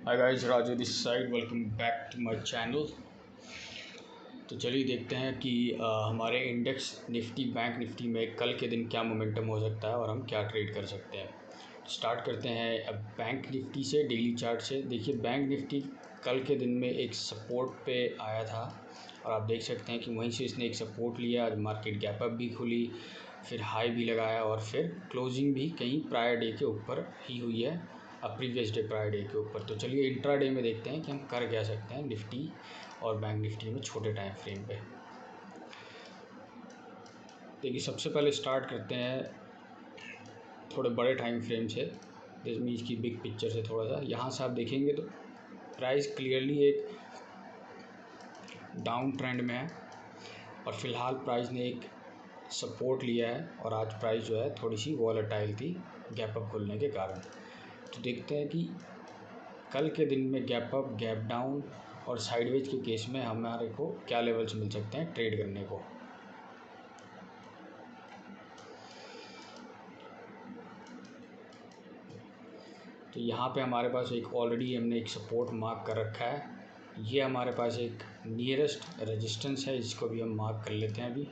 Hi guys, Raju this side. Welcome back to my channel. तो चलिए देखते हैं कि हमारे इंडेक्स निफ्टी, बैंक निफ्टी में कल के दिन क्या मोमेंटम हो सकता है और हम क्या ट्रेड कर सकते हैं। स्टार्ट करते हैं अब बैंक निफ्टी से, डेली चार्ट से। देखिए, बैंक निफ्टी कल के दिन में एक सपोर्ट पे आया था और आप देख सकते हैं कि वहीं से इसने एक सपोर्ट लिया। आज मार्केट गैप अप भी खुली, फिर हाई भी लगाया और फिर क्लोजिंग भी कहीं प्रायर डे के ऊपर ही हुई है, प्रीवियस डे प्रायर डे के ऊपर। तो चलिए इंट्रा डे में देखते हैं कि हम कर क्या सकते हैं निफ्टी और बैंक निफ्टी में छोटे टाइम फ्रेम पे। देखिए, सबसे पहले स्टार्ट करते हैं थोड़े बड़े टाइम फ्रेम से, जिसमें इसकी बिग पिक्चर से थोड़ा सा। यहाँ से आप देखेंगे तो प्राइस क्लियरली एक डाउन ट्रेंड में है और फिलहाल प्राइस ने एक सपोर्ट लिया है और आज प्राइस जो है थोड़ी सी वॉलेटाइल थी गैप अप खुलने के कारण। तो देखते हैं कि कल के दिन में गैप अप, गैप डाउन और साइडवेज के केस में हमारे को क्या लेवल्स मिल सकते हैं ट्रेड करने को। तो यहाँ पे हमारे पास एक ऑलरेडी हमने एक सपोर्ट मार्क कर रखा है। ये हमारे पास एक नियरेस्ट रेजिस्टेंस है, इसको भी हम मार्क कर लेते हैं अभी।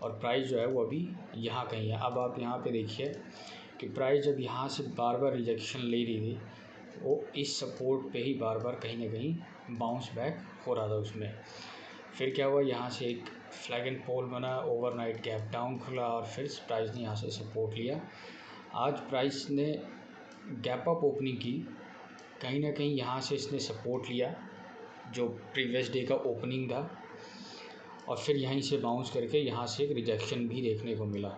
और प्राइस जो है वो अभी यहाँ कहीं है। अब आप यहाँ पे देखिए कि प्राइस जब यहाँ से बार बार रिजेक्शन ले रही थी, वो इस सपोर्ट पे ही बार बार कहीं ना कहीं बाउंस बैक हो रहा था उसमें। फिर क्या हुआ, यहाँ से एक फ्लैग एंड पोल बना, ओवरनाइट गैप डाउन खुला और फिर प्राइस ने यहाँ से सपोर्ट लिया। आज प्राइस ने गैप अप ओपनिंग की, कहीं ना कहीं यहाँ से इसने सपोर्ट लिया जो प्रीवियस डे का ओपनिंग था और फिर यहीं से बाउंस करके यहाँ से एक रिजेक्शन भी देखने को मिला।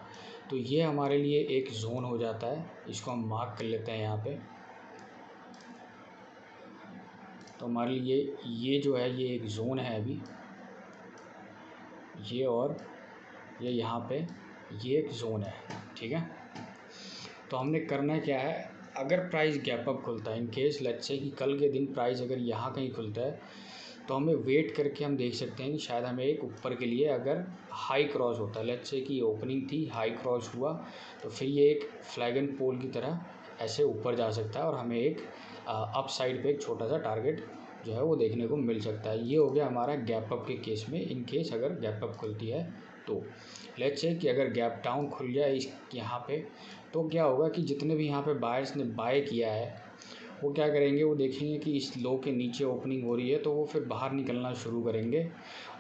तो ये हमारे लिए एक जोन हो जाता है, इसको हम मार्क कर लेते हैं यहाँ पे। तो हमारे लिए ये जो है ये एक जोन है अभी, ये और ये यहाँ पे ये एक जोन है, ठीक है। तो हमने करना क्या है, अगर प्राइस गैप अप खुलता है, इन केस लेट्स से कि कल के दिन प्राइस अगर यहाँ कहीं खुलता है, तो हमें वेट करके हम देख सकते हैं कि शायद हमें एक ऊपर के लिए अगर हाई क्रॉस होता है, लेट्स से कि ओपनिंग थी, हाई क्रॉस हुआ, तो फिर ये एक फ्लैग एंड पोल की तरह ऐसे ऊपर जा सकता है और हमें एक अप साइड पे एक छोटा सा टारगेट जो है वो देखने को मिल सकता है। ये हो गया हमारा गैप अप के केस में, इन केस अगर गैप अप खुलती है तो। लेट्स से कि अगर गैप डाउन खुल जाए इस यहाँ पे, तो क्या होगा कि जितने भी यहाँ पे बायर्स ने बाय किया है वो क्या करेंगे, वो देखेंगे कि इस लो के नीचे ओपनिंग हो रही है तो वो फिर बाहर निकलना शुरू करेंगे।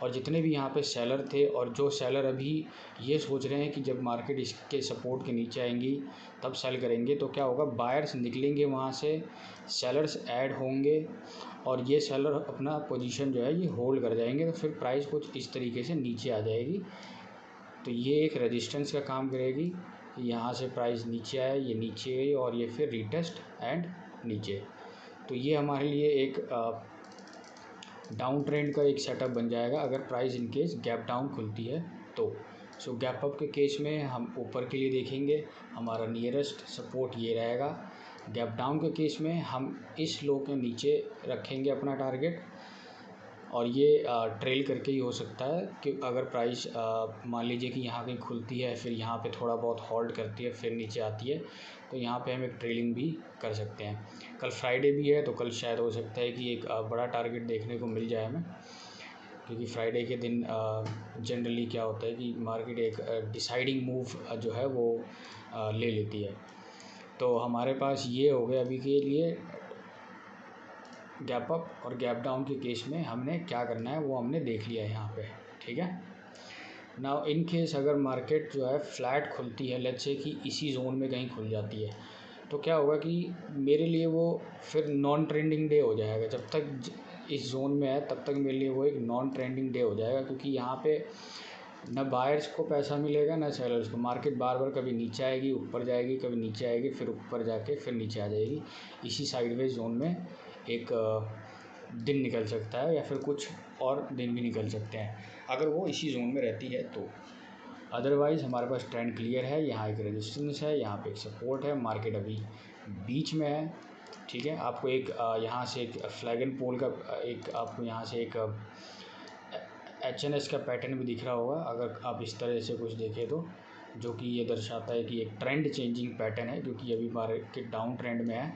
और जितने भी यहाँ पे सेलर थे और जो सेलर अभी ये सोच रहे हैं कि जब मार्केट इसके सपोर्ट के नीचे आएंगी तब सेल करेंगे, तो क्या होगा, बायर्स निकलेंगे वहाँ से, सेलर्स ऐड होंगे और ये सेलर अपना पोजीशन जो है ये होल्ड कर जाएंगे। तो फिर प्राइस कुछ इस तरीके से नीचे आ जाएगी। तो ये एक रेजिस्टेंस का काम करेगी, यहाँ से प्राइस नीचे आए, ये नीचे गई और ये फिर रीटेस्ट एंड नीचे। तो ये हमारे लिए एक डाउन ट्रेंड का एक सेटअप बन जाएगा अगर price in case gap down खुलती है तो। सो गैप अप के केस में हम ऊपर के लिए देखेंगे, हमारा नियरेस्ट सपोर्ट ये रहेगा। गैप डाउन के केस में हम इस लो के नीचे रखेंगे अपना टारगेट और ये ट्रेल करके ही हो सकता है कि अगर प्राइस मान लीजिए कि यहाँ कहीं खुलती है, फिर यहाँ पे थोड़ा बहुत होल्ड करती है, फिर नीचे आती है, तो यहाँ पे हम एक ट्रेलिंग भी कर सकते हैं। कल फ्राइडे भी है तो कल शायद हो सकता है कि एक बड़ा टारगेट देखने को मिल जाए हमें, क्योंकि फ्राइडे के दिन जनरली क्या होता है कि मार्केट एक डिसाइडिंग मूव जो है वो ले लेती है। तो हमारे पास ये हो गया अभी के लिए गैप अप और गैप डाउन के केस में हमने क्या करना है वो हमने देख लिया है यहाँ पे, ठीक है। नाउ इन केस अगर मार्केट जो है फ्लैट खुलती है, लेट्स से कि इसी जोन में कहीं खुल जाती है, तो क्या होगा कि मेरे लिए वो फिर नॉन ट्रेंडिंग डे हो जाएगा। जब तक इस जोन में है तब तक मेरे लिए वो एक नॉन ट्रेंडिंग डे हो जाएगा, क्योंकि यहाँ पे न बायर्स को पैसा मिलेगा न सेलर्स को। मार्केट बार बार कभी नीचे आएगी, ऊपर जाएगी, कभी नीचे आएगी, फिर ऊपर जाके फिर नीचे आ जाएगी। इसी साइडवेज जोन में एक दिन निकल सकता है या फिर कुछ और दिन भी निकल सकते हैं अगर वो इसी जोन में रहती है तो। अदरवाइज़ हमारे पास ट्रेंड क्लियर है, यहाँ एक रेजिस्टेंस है, यहाँ पे एक सपोर्ट है, मार्केट अभी बीच में है, ठीक है। आपको एक यहाँ से एक फ्लैग एंड पोल का एक आपको यहाँ से एक HNS का पैटर्न भी दिख रहा होगा अगर आप इस तरह से कुछ देखें तो, जो कि ये दर्शाता है कि एक ट्रेंड चेंजिंग पैटर्न है, क्योंकि अभी मार्केट डाउन ट्रेंड में है।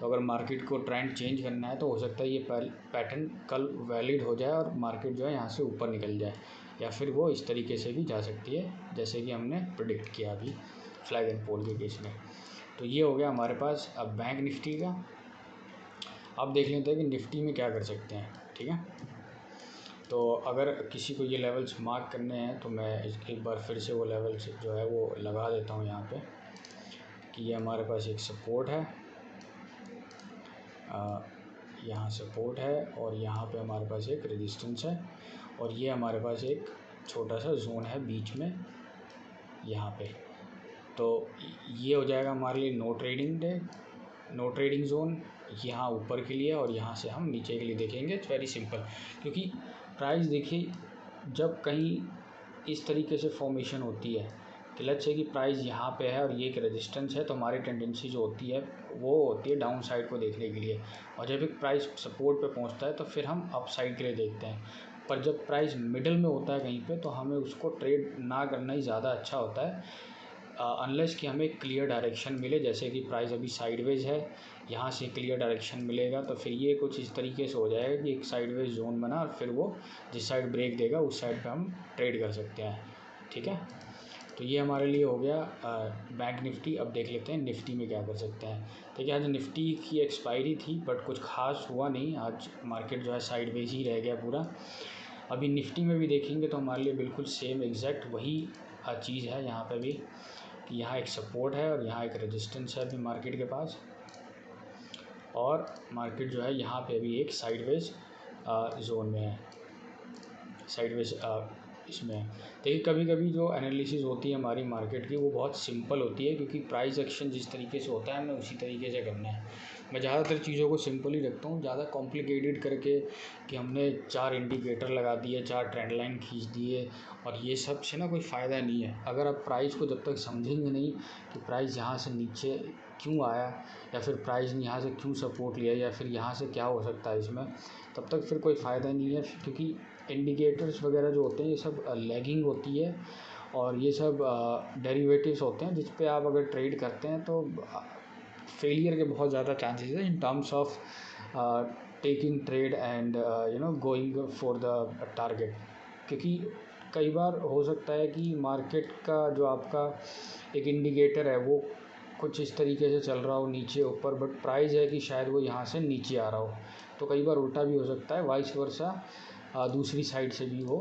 तो अगर मार्केट को ट्रेंड चेंज करना है तो हो सकता है ये पैटर्न कल वैलिड हो जाए और मार्केट जो है यहाँ से ऊपर निकल जाए, या फिर वो इस तरीके से भी जा सकती है जैसे कि हमने प्रेडिक्ट किया अभी फ्लैग एंड पोल के केस में। तो ये हो गया हमारे पास अब बैंक निफ्टी का। अब देख लेते हैं कि निफ्टी में क्या कर सकते हैं, ठीक है। तो अगर किसी को ये लेवल्स मार्क करने हैं तो मैं एक बार फिर से वो लेवल्स जो है वो लगा देता हूँ यहाँ पे, कि ये हमारे पास एक सपोर्ट है, यहाँ सपोर्ट है, और यहाँ पे हमारे पास एक रेजिस्टेंस है, और ये हमारे पास एक छोटा सा जोन है बीच में यहाँ पे। तो ये हो जाएगा हमारे लिए नो ट्रेडिंग जोन यहाँ ऊपर के लिए, और यहाँ से हम नीचे के लिए देखेंगे। इट्स वेरी सिंपल, क्योंकि प्राइस देखिए जब कहीं इस तरीके से फॉर्मेशन होती है कि लेट्स से कि प्राइस यहाँ पे है और ये एक रेजिस्टेंस है, तो हमारी टेंडेंसी जो होती है वो होती है डाउन साइड को देखने के लिए, और जब एक प्राइस सपोर्ट पे पहुँचता है तो फिर हम अप साइड के लिए देखते हैं। पर जब प्राइस मिडल में होता है कहीं पे, तो हमें उसको ट्रेड ना करना ही ज़्यादा अच्छा होता है, अनलेस कि हमें क्लियर डायरेक्शन मिले। जैसे कि प्राइस अभी साइडवेज है, यहाँ से क्लियर डायरेक्शन मिलेगा तो फिर ये कुछ इस तरीके से हो जाएगा कि एक साइडवेज जोन बना, और फिर वो जिस साइड ब्रेक देगा उस साइड पे हम ट्रेड कर सकते हैं, ठीक है। तो ये हमारे लिए हो गया बैंक निफ्टी। अब देख लेते हैं निफ्टी में क्या कर सकते हैं। देखिए आज निफ्टी की एक्सपायरी थी बट कुछ खास हुआ नहीं, आज मार्केट जो है साइडवेज ही रह गया पूरा। अभी निफ्टी में भी देखेंगे तो हमारे लिए बिल्कुल सेम एग्जैक्ट वही चीज़ है यहाँ पे भी, कि यहाँ एक सपोर्ट है और यहाँ एक रेजिस्टेंस है अभी मार्केट के पास, और मार्केट जो है यहाँ पे अभी एक साइडवेज जोन में है, साइडवेज इसमें। देखिए कभी कभी जो एनालिसिस होती है हमारी मार्केट की वो बहुत सिंपल होती है, क्योंकि प्राइस एक्शन जिस तरीके से होता है हमें उसी तरीके से करना है। मैं ज़्यादातर चीज़ों को सिंपल ही रखता हूँ, ज़्यादा कॉम्प्लिकेटेड करके कि हमने 4 इंडिकेटर लगा दिए, 4 ट्रेंड लाइन खींच दिए, और ये सब से ना कोई फ़ायदा नहीं है। अगर आप प्राइस को जब तक समझेंगे नहीं कि प्राइस यहाँ से नीचे क्यों आया, या फिर प्राइस ने यहाँ से क्यों सपोर्ट लिया, या फिर यहाँ से क्या हो सकता है इसमें, तब तक फिर कोई फ़ायदा नहीं है। क्योंकि इंडिकेटर्स वगैरह जो होते हैं ये सब लैगिंग होती है, और ये सब डेरिवेटिव्स होते हैं जिस पे आप अगर ट्रेड करते हैं तो फेलियर के बहुत ज़्यादा चांसेस है in terms of taking trade and going for the target. क्योंकि कई बार हो सकता है कि मार्केट का जो आपका एक इंडिकेटर है वो कुछ इस तरीके से चल रहा हो नीचे ऊपर, बट प्राइस है कि शायद वो यहाँ से नीचे आ रहा हो, तो कई बार उल्टा भी हो सकता है, वाइस वर्सा दूसरी साइड से भी वो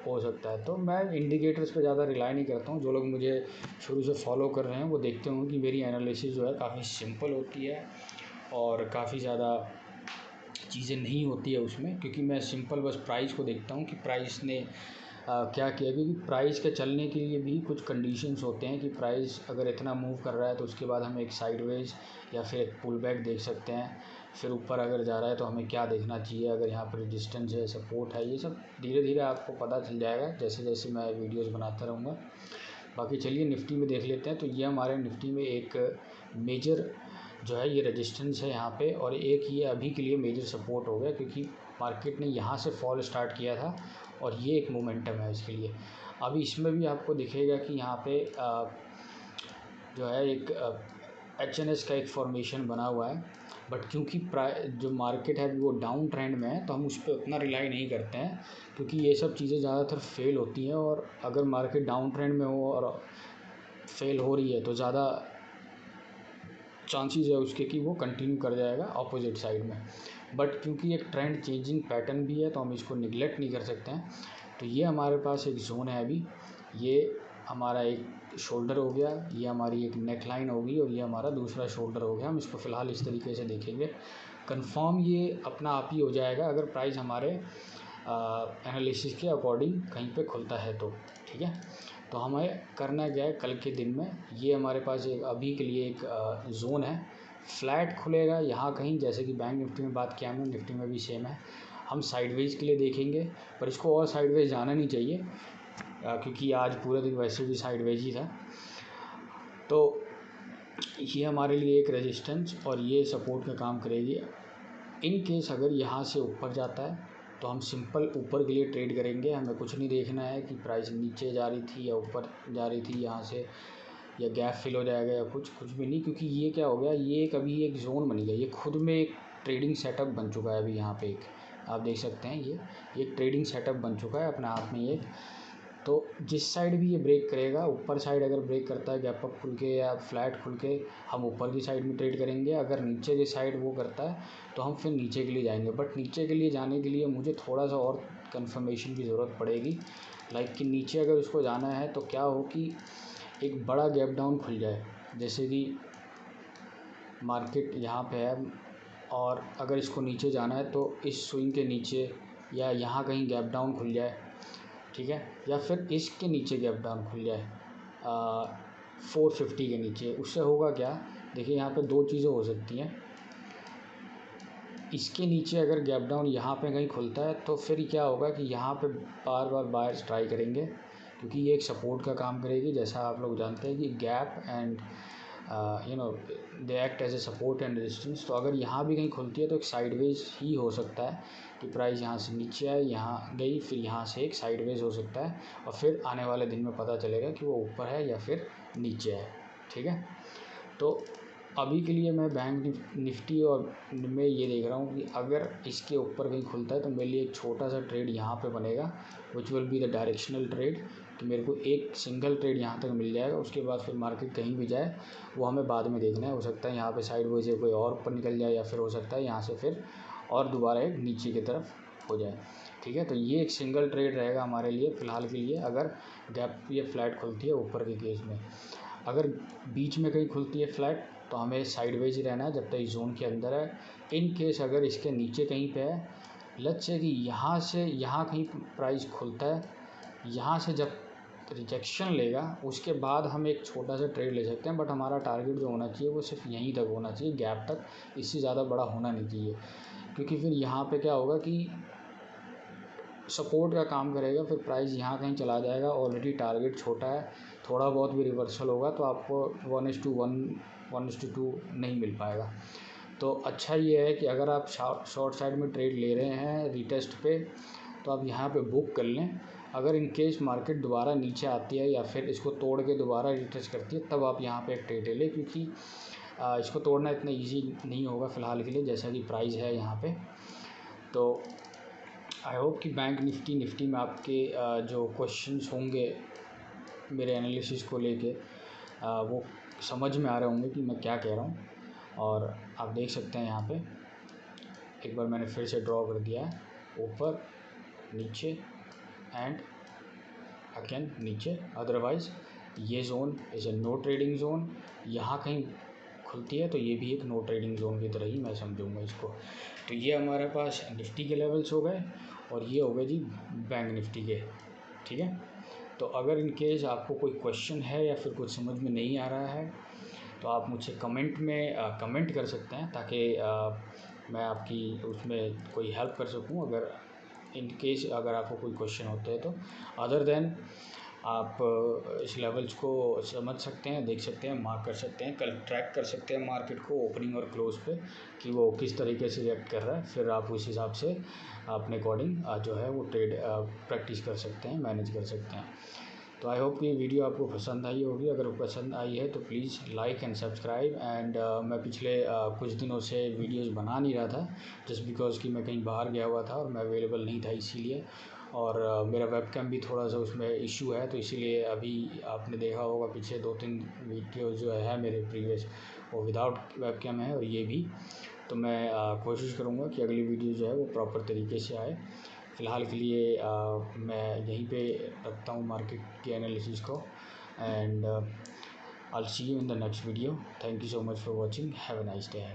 हो सकता है। तो मैं इंडिकेटर्स पे ज़्यादा रिलाई नहीं करता हूँ। जो लोग मुझे शुरू से फॉलो कर रहे हैं वो देखते होंगे कि मेरी एनालिसिस जो है काफ़ी सिंपल होती है और काफ़ी ज़्यादा चीज़ें नहीं होती है उसमें, क्योंकि मैं सिंपल बस प्राइस को देखता हूँ कि प्राइस ने क्या किया। क्योंकि प्राइस के चलने के लिए भी कुछ कंडीशंस होते हैं कि प्राइस अगर इतना मूव कर रहा है तो उसके बाद हम एक साइडवेज या फिर एक पुल बैक देख सकते हैं, फिर ऊपर अगर जा रहा है तो हमें क्या देखना चाहिए, अगर यहाँ पर रेजिस्टेंस है, सपोर्ट है, ये सब धीरे धीरे आपको पता चल जाएगा जैसे जैसे मैं वीडियोस बनाता रहूँगा। बाकी चलिए निफ्टी में देख लेते हैं। तो ये हमारे निफ्टी में एक मेजर जो है ये रेजिस्टेंस है यहाँ पे, और एक ये अभी के लिए मेजर सपोर्ट हो गया, क्योंकि मार्केट ने यहाँ से फॉल स्टार्ट किया था और ये एक मोमेंटम है इसके लिए। अभी इसमें भी आपको दिखेगा कि यहाँ पे जो है एक HNS का एक फॉर्मेशन बना हुआ है, बट क्योंकि जो मार्केट है वो डाउन ट्रेंड में है तो हम उस पर उतना रिलाई नहीं करते हैं, क्योंकि ये सब चीज़ें ज़्यादातर फेल होती हैं, और अगर मार्केट डाउन ट्रेंड में हो और फेल हो रही है तो ज़्यादा चांसेस है उसके कि वो कंटिन्यू कर जाएगा अपोजिट साइड में। बट क्योंकि एक ट्रेंड चेंजिंग पैटर्न भी है तो हम इसको निगलेक्ट नहीं कर सकते हैं। तो ये हमारे पास एक जोन है अभी, ये हमारा एक शोल्डर हो गया, ये हमारी एक नेक लाइन होगी, और ये हमारा दूसरा शोल्डर हो गया। हम इसको फ़िलहाल इस तरीके से देखेंगे। कंफर्म ये अपना आप ही हो जाएगा अगर प्राइस हमारे एनालिसिस के अकॉर्डिंग कहीं पे खुलता है तो, ठीक है। तो हमें करना क्या है कल के दिन में, ये हमारे पास एक अभी के लिए एक जोन है, फ्लैट खुलेगा यहाँ कहीं, जैसे कि बैंक निफ्टी में बात किया हमने, निफ्टी में भी सेम है। हम साइडवेज के लिए देखेंगे, पर इसको और साइडवेज जाना नहीं चाहिए, क्योंकि आज पूरे दिन वैसे भी साइडवेज ही था। तो ये हमारे लिए एक रेजिस्टेंस और ये सपोर्ट का काम करेगी इन केस अगर यहाँ से ऊपर जाता है, तो हम सिंपल ऊपर के लिए ट्रेड करेंगे। हमें कुछ नहीं देखना है कि प्राइस नीचे जा रही थी या ऊपर जा रही थी यहाँ से, या गैप फिल हो जाएगा या कुछ भी नहीं, क्योंकि ये क्या हो गया, ये अभी एक जोन बन गया, ये खुद में एक ट्रेडिंग सेटअप बन चुका है। अभी यहाँ पे एक आप देख सकते हैं, ये एक ट्रेडिंग सेटअप बन चुका है अपने आप में ये। तो जिस साइड भी ये ब्रेक करेगा, ऊपर साइड अगर ब्रेक करता है गैप अप खुल के या फ्लैट खुल के, हम ऊपर की साइड में ट्रेड करेंगे। अगर नीचे की साइड वो करता है तो हम फिर नीचे के लिए जाएंगे। बट नीचे के लिए जाने के लिए मुझे थोड़ा सा और कंफर्मेशन की ज़रूरत पड़ेगी, लाइक कि नीचे अगर उसको जाना है तो क्या हो कि एक बड़ा गैप डाउन खुल जाए, जैसे कि मार्केट यहाँ पे है, और अगर इसको नीचे जाना है तो इस स्विंग के नीचे या यहाँ कहीं गैप डाउन खुल जाए, ठीक है, या फिर इसके नीचे गैप डाउन खुल जाए 450 के नीचे। उससे होगा क्या, देखिए यहाँ पे दो चीज़ें हो सकती हैं। इसके नीचे अगर गैप डाउन यहाँ पे कहीं खुलता है तो फिर क्या होगा कि यहाँ पे बार बार बायर्स ट्राई करेंगे, क्योंकि ये एक सपोर्ट का काम करेगी। जैसा आप लोग जानते हैं कि gap and they act as a support and resistance. तो अगर यहाँ भी कहीं खुलती है तो एक साइडवेज ही हो सकता है कि प्राइस यहाँ से नीचे आए, यहाँ गई, फिर यहाँ से एक साइडवेज हो सकता है, और फिर आने वाले दिन में पता चलेगा कि वो ऊपर है या फिर नीचे है, ठीक है। तो अभी के लिए मैं बैंक निफ्टी और में ये देख रहा हूँ कि अगर इसके ऊपर कहीं खुलता है तो मेरे लिए एक छोटा सा ट्रेड यहाँ पे बनेगा, which will be the directional trade, कि मेरे को एक सिंगल ट्रेड यहाँ तक मिल जाएगा। उसके बाद फिर मार्केट कहीं भी जाए वो हमें बाद में देखना है। हो सकता है यहाँ पे साइडवेज से कोई और ऊपर निकल जाए, या फिर हो सकता है यहाँ से फिर और दोबारा एक नीचे की तरफ हो जाए, ठीक है। तो ये एक सिंगल ट्रेड रहेगा हमारे लिए फ़िलहाल के लिए, अगर गैप ये फ्लैट खुलती है ऊपर के केस में। अगर बीच में कहीं खुलती है फ्लैट तो हमें साइडवेज ही रहना है जब तक इस जोन के अंदर है। इन केस अगर इसके नीचे कहीं पे है, लेट्स से कि यहाँ से यहाँ कहीं प्राइस खुलता है, यहाँ से जब रिजेक्शन लेगा उसके बाद हम एक छोटा सा ट्रेड ले सकते हैं। बट हमारा टारगेट जो होना चाहिए वो सिर्फ यहीं तक होना चाहिए, गैप तक, इससे ज़्यादा बड़ा होना नहीं चाहिए, क्योंकि फिर यहाँ पे क्या होगा कि सपोर्ट का काम करेगा, फिर प्राइस यहाँ कहीं चला जाएगा। ऑलरेडी टारगेट छोटा है, थोड़ा बहुत भी रिवर्सल होगा तो आपको 1:1 1:2 नहीं मिल पाएगा। तो अच्छा ये है कि अगर आप शॉर्ट साइड में ट्रेड ले रहे हैं रीटेस्ट पे, तो आप यहाँ पे बुक कर लें। अगर इन केस मार्केट दोबारा नीचे आती है या फिर इसको तोड़ के दोबारा रीटेस्ट करती है, तब आप यहाँ पे एक ट्रेड ले लें, क्योंकि इसको तोड़ना इतना ईजी नहीं होगा फ़िलहाल के लिए, जैसा कि प्राइस है यहाँ पे। तो आई होप कि बैंक निफ्टी में आपके जो क्वेश्चंस होंगे मेरे एनालिसिस को लेके वो समझ में आ रहे होंगे कि मैं क्या कह रहा हूँ। और आप देख सकते हैं यहाँ पे एक बार मैंने फिर से ड्रॉ कर दिया है, ऊपर नीचे एंड अगेन नीचे। अदरवाइज़ ये zone is a no trading zone. यहाँ कहीं खुलती है तो ये भी एक नो ट्रेडिंग जोन की तरह ही मैं समझूंगा इसको। तो ये हमारे पास निफ्टी के लेवल्स हो गए, और ये हो गए जी बैंक निफ्टी के, ठीक है। तो अगर इन केस आपको कोई क्वेश्चन है या फिर कुछ समझ में नहीं आ रहा है तो आप मुझसे कमेंट में कमेंट कर सकते हैं, ताकि मैं आपकी उसमें कोई हेल्प कर सकूं, अगर इन केस अगर आपको कोई क्वेश्चन होते हैं तो। अदर देन आप इस लेवल्स को समझ सकते हैं, देख सकते हैं, मार्क कर सकते हैं, कल ट्रैक कर सकते हैं मार्केट को ओपनिंग और क्लोज पे कि वो किस तरीके से रिएक्ट कर रहा है। फिर आप उस हिसाब से अपने अकॉर्डिंग जो है वो ट्रेड प्रैक्टिस कर सकते हैं, मैनेज कर सकते हैं। तो आई होप कि वीडियो आपको पसंद आई होगी। अगर वो पसंद आई है तो please like and subscribe. And मैं पिछले कुछ दिनों से वीडियोस बना नहीं रहा था, जस्ट बिकॉज़ कि मैं कहीं बाहर गया हुआ था और मैं अवेलेबल नहीं था इसीलिए। और मेरा वेबकैम भी थोड़ा सा उसमें इशू है, तो इसीलिए अभी आपने देखा होगा पीछे 2-3 वीडियो जो है मेरे प्रीवियस वो विदाउट वेबकैम है, और ये भी। तो मैं कोशिश करूँगा कि अगली वीडियो जो है वो प्रॉपर तरीके से आए। फ़िलहाल के लिए मैं यहीं पे रखता हूँ मार्केट के एनालिसिस को। And I will see you in the next video. Thank you so much for watching. Have a nice day.